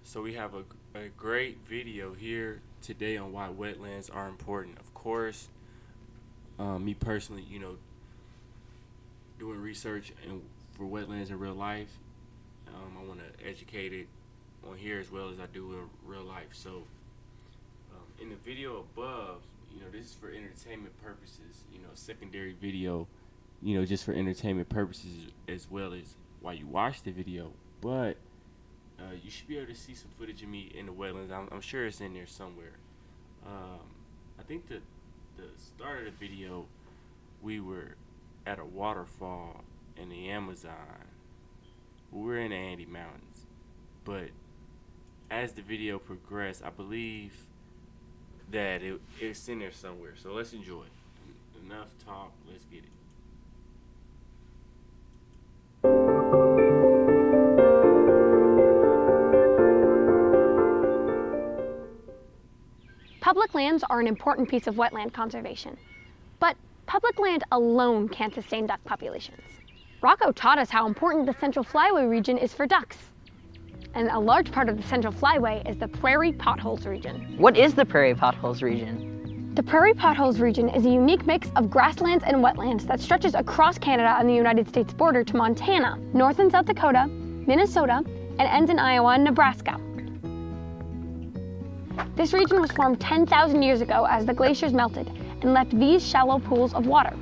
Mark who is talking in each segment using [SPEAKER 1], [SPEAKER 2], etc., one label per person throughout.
[SPEAKER 1] So we have a great video here today on why wetlands are important. Of course, me personally, doing research for wetlands in real life, I want to educate it on here as well as I do in real life. So in the video above, this is for entertainment purposes, secondary video, just for entertainment purposes as well as while you watch the video. But you should be able to see some footage of me in the wetlands. I'm sure it's in there somewhere. I think the start of the video, we were at a waterfall in the Amazon. We're in the Andes Mountains. But as the video progressed, I believe that it's in there somewhere. So let's enjoy. Enough talk, let's get it.
[SPEAKER 2] Public lands are an important piece of wetland conservation, but public land alone can't sustain duck populations. Rocco taught us how important the Central Flyway region is for ducks. And a large part of the Central Flyway is the Prairie Potholes region.
[SPEAKER 3] What is the Prairie Potholes region?
[SPEAKER 2] The Prairie Potholes region is a unique mix of grasslands and wetlands that stretches across Canada on the United States border to Montana, North and South Dakota, Minnesota, and ends in Iowa and Nebraska. This region was formed 10,000 years ago as the glaciers melted and left these shallow pools of water.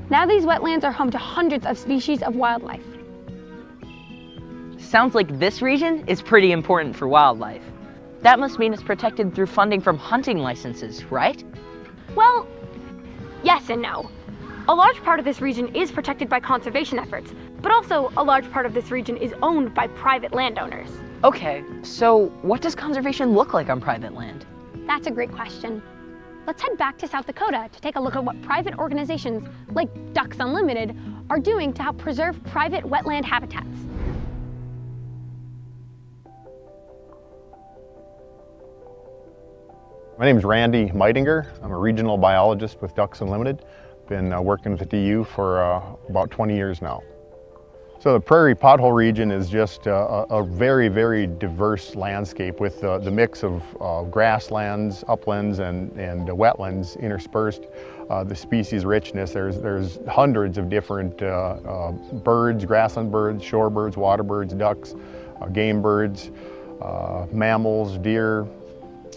[SPEAKER 2] Now these wetlands are home to hundreds of species of wildlife.
[SPEAKER 3] Sounds like this region is pretty important for wildlife. That must mean it's protected through funding from hunting licenses, right?
[SPEAKER 2] Well, yes and no. A large part of this region is protected by conservation efforts, but also a large part of this region is owned by private landowners.
[SPEAKER 3] Okay, so what does conservation look like on private land?
[SPEAKER 2] That's a great question. Let's head back to South Dakota to take a look at what private organizations like Ducks Unlimited are doing to help preserve private wetland habitats.
[SPEAKER 4] My name is Randy Meitinger. I'm a regional biologist with Ducks Unlimited. Been working with the DU for about 20 years now. So the Prairie Pothole region is just a very, very diverse landscape with the mix of grasslands, uplands, and wetlands interspersed. The species richness, there's hundreds of different birds, grassland birds, shore birds, water birds, ducks, game birds, mammals, deer,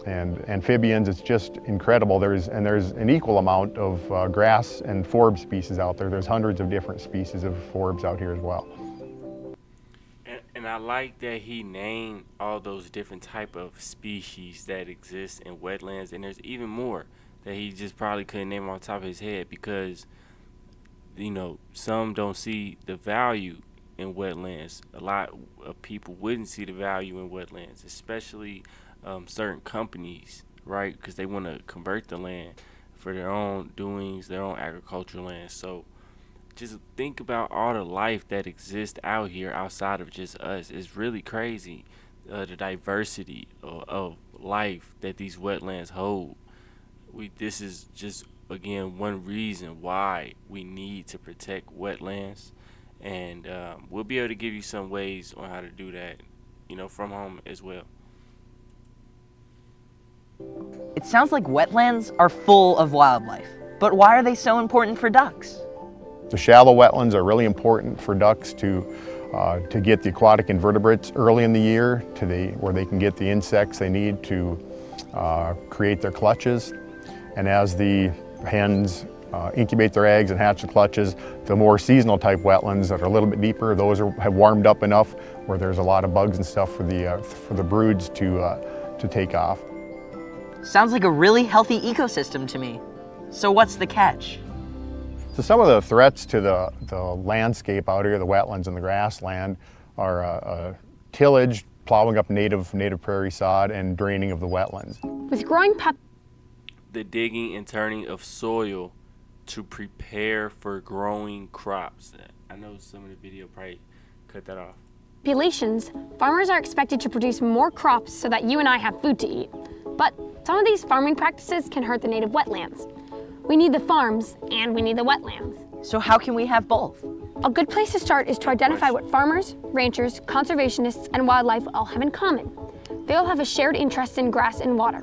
[SPEAKER 4] and amphibians. It's just incredible. There's an equal amount of grass and forb species out there. There's hundreds of different species of forbs out here as well.
[SPEAKER 1] And I like that he named all those different type of species that exist in wetlands, and there's even more that he just probably couldn't name off the top of his head because, some don't see the value in wetlands. A lot of people wouldn't see the value in wetlands, especially certain companies, right? Because they want to convert the land for their own doings, their own agricultural land. So just think about all the life that exists out here outside of just us. It's really crazy, the diversity of life that these wetlands hold. This is just, again, one reason why we need to protect wetlands. And we'll be able to give you some ways on how to do that, from home as well.
[SPEAKER 3] It sounds like wetlands are full of wildlife, but why are they so important for ducks?
[SPEAKER 4] The shallow wetlands are really important for ducks to get the aquatic invertebrates early in the year where they can get the insects they need to create their clutches. And as the hens incubate their eggs and hatch the clutches, the more seasonal type wetlands that are a little bit deeper, those have warmed up enough where there's a lot of bugs and stuff for the broods to take off.
[SPEAKER 3] Sounds like a really healthy ecosystem to me. So what's the catch?
[SPEAKER 4] So some of the threats to the landscape out here, the wetlands and the grassland, are tillage, plowing up native prairie sod, and draining of the wetlands.
[SPEAKER 2] With growing
[SPEAKER 1] the digging and turning of soil to prepare for growing crops. I know some of the video probably cut that off.
[SPEAKER 2] populations, farmers are expected to produce more crops so that you and I have food to eat. But some of these farming practices can hurt the native wetlands. We need the farms and we need the wetlands.
[SPEAKER 3] So how can we have both?
[SPEAKER 2] A good place to start is to identify what farmers, ranchers, conservationists, and wildlife all have in common. They all have a shared interest in grass and water.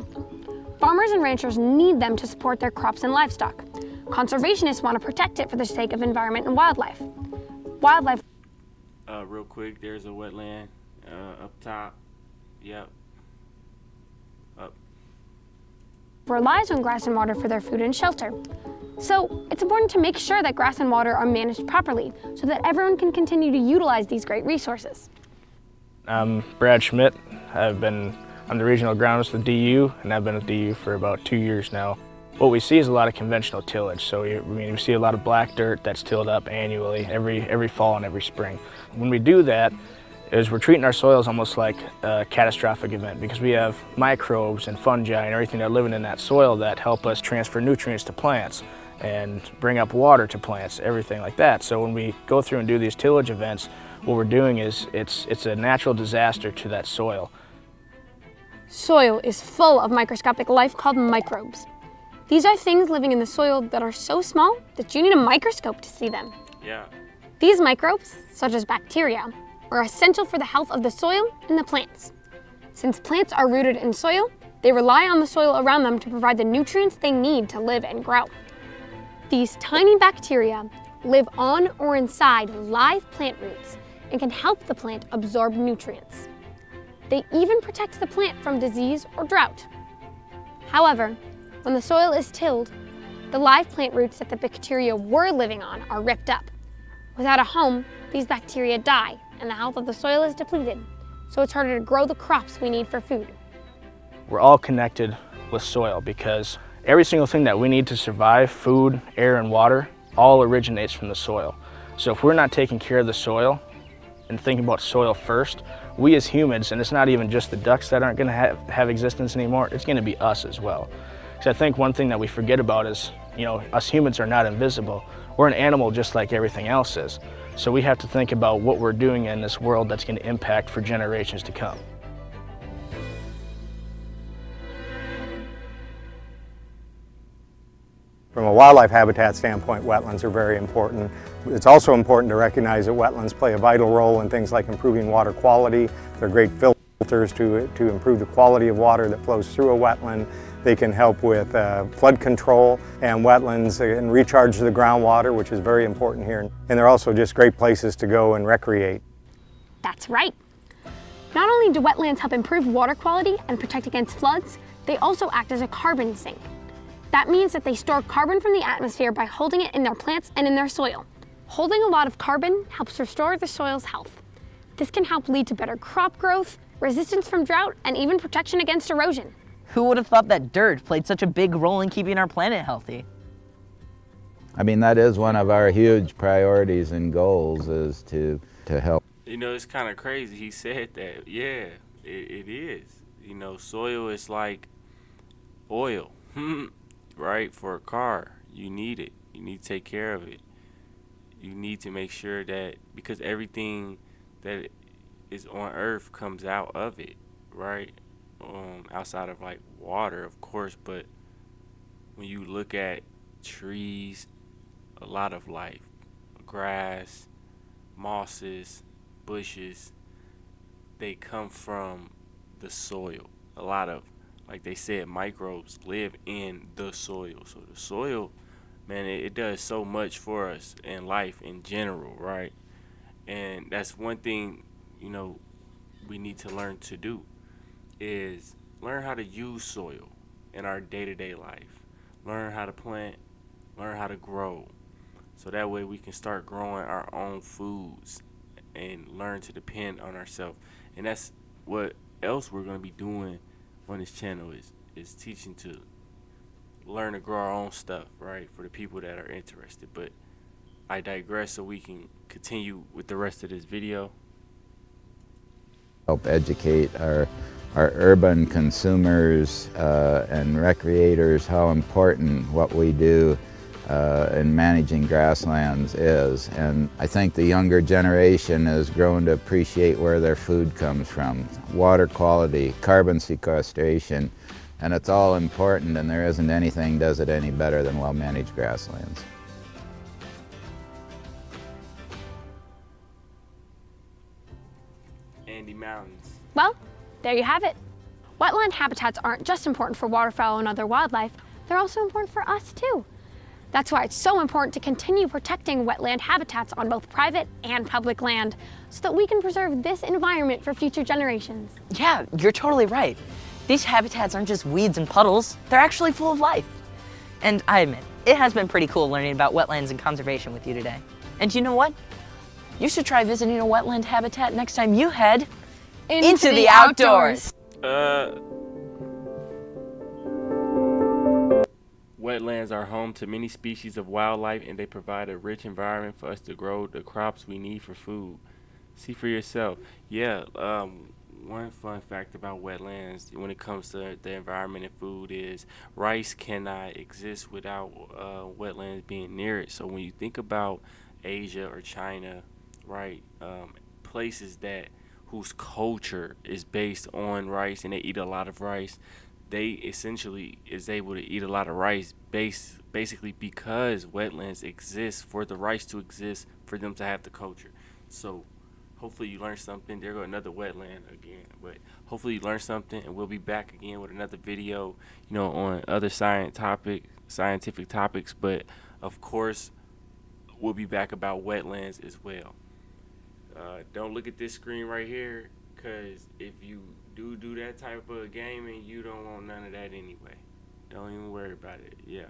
[SPEAKER 2] Farmers and ranchers need them to support their crops and livestock. Conservationists want to protect it for the sake of environment and wildlife. Wildlife.
[SPEAKER 1] Real quick, there's a wetland up top. Yep. Up.
[SPEAKER 2] Relies on grass and water for their food and shelter. So it's important to make sure that grass and water are managed properly so that everyone can continue to utilize these great resources.
[SPEAKER 5] I'm Brad Schmidt. I'm the regional agronomist with DU, and I've been with DU for about 2 years now. What we see is a lot of conventional tillage. So we see a lot of black dirt that's tilled up annually, every fall and every spring. When we do that, we're treating our soils almost like a catastrophic event, because we have microbes and fungi and everything that are living in that soil that help us transfer nutrients to plants and bring up water to plants, everything like that. So when we go through and do these tillage events, what we're doing is it's a natural disaster to that soil.
[SPEAKER 2] Soil is full of microscopic life called microbes. These are things living in the soil that are so small that you need a microscope to see them.
[SPEAKER 1] Yeah.
[SPEAKER 2] These microbes, such as bacteria, are essential for the health of the soil and the plants. Since plants are rooted in soil, they rely on the soil around them to provide the nutrients they need to live and grow. These tiny bacteria live on or inside live plant roots and can help the plant absorb nutrients. They even protect the plant from disease or drought. However, when the soil is tilled, the live plant roots that the bacteria were living on are ripped up. Without a home, these bacteria die and the health of the soil is depleted, so it's harder to grow the crops we need for food.
[SPEAKER 5] We're all connected with soil because every single thing that we need to survive, food, air, and water, all originates from the soil. So if we're not taking care of the soil and thinking about soil first, we as humans, and it's not even just the ducks that aren't going to have existence anymore, it's going to be us as well. So I think one thing that we forget about is, us humans are not invisible. We're an animal just like everything else is. So we have to think about what we're doing in this world that's going to impact for generations to come.
[SPEAKER 6] From a wildlife habitat standpoint, wetlands are very important. It's also important to recognize that wetlands play a vital role in things like improving water quality. They're great filters to improve the quality of water that flows through a wetland. They can help with flood control and wetlands and recharge the groundwater, which is very important here. And they're also just great places to go and recreate.
[SPEAKER 2] That's right. Not only do wetlands help improve water quality and protect against floods, they also act as a carbon sink. That means that they store carbon from the atmosphere by holding it in their plants and in their soil. Holding a lot of carbon helps restore the soil's health. This can help lead to better crop growth, resistance from drought, and even protection against erosion.
[SPEAKER 3] Who would have thought that dirt played such a big role in keeping our planet healthy?
[SPEAKER 7] I mean, that is one of our huge priorities and goals, is to help.
[SPEAKER 1] It's kind of crazy he said that. Yeah, it is. Soil is like oil, right? For a car, you need it. You need to take care of it. You need to make sure that, because everything that is on earth comes out of it, right? Outside of like water, of course, but when you look at trees, a lot of life, grass, mosses, bushes, they come from the soil. A lot of, like they said, microbes live in the soil. So the soil, man, it does so much for us in life in general, right? And that's one thing, we need to learn to do, is learn how to use soil in our day-to-day life. Learn how to plant, learn how to grow. So that way we can start growing our own foods and learn to depend on ourselves. And that's what else we're going to be doing on this channel, is teaching to learn to grow our own stuff, right, for the people that are interested. But I digress, so we can continue with the rest of this video.
[SPEAKER 7] Help educate our urban consumers and recreators how important what we do in managing grasslands is. And I think the younger generation has grown to appreciate where their food comes from. Water quality, carbon sequestration, and it's all important, and there isn't anything does it any better than well-managed grasslands.
[SPEAKER 1] Andy Mountains.
[SPEAKER 2] Well, there you have it. Wetland habitats aren't just important for waterfowl and other wildlife, they're also important for us too. That's why it's so important to continue protecting wetland habitats on both private and public land so that we can preserve this environment for future generations.
[SPEAKER 3] Yeah, you're totally right. These habitats aren't just weeds and puddles, they're actually full of life. And I admit, it has been pretty cool learning about wetlands and conservation with you today. And you know what? You should try visiting a wetland habitat next time you head into the outdoors.
[SPEAKER 1] Wetlands are home to many species of wildlife, and they provide a rich environment for us to grow the crops we need for food. See for yourself. Yeah, one fun fact about wetlands when it comes to the environment and food is rice cannot exist without wetlands being near it. So when you think about Asia or China, right, places that whose culture is based on rice and they eat a lot of rice, they essentially is able to eat a lot of rice basically because wetlands exist for the rice to exist for them to have the culture. So hopefully you learned something. There go another wetland again, but hopefully you learned something, and we'll be back again with another video, on other scientific topics, but of course we'll be back about wetlands as well. Don't look at this screen right here, because if you do that type of gaming, you don't want none of that anyway. Don't even worry about it. Yeah.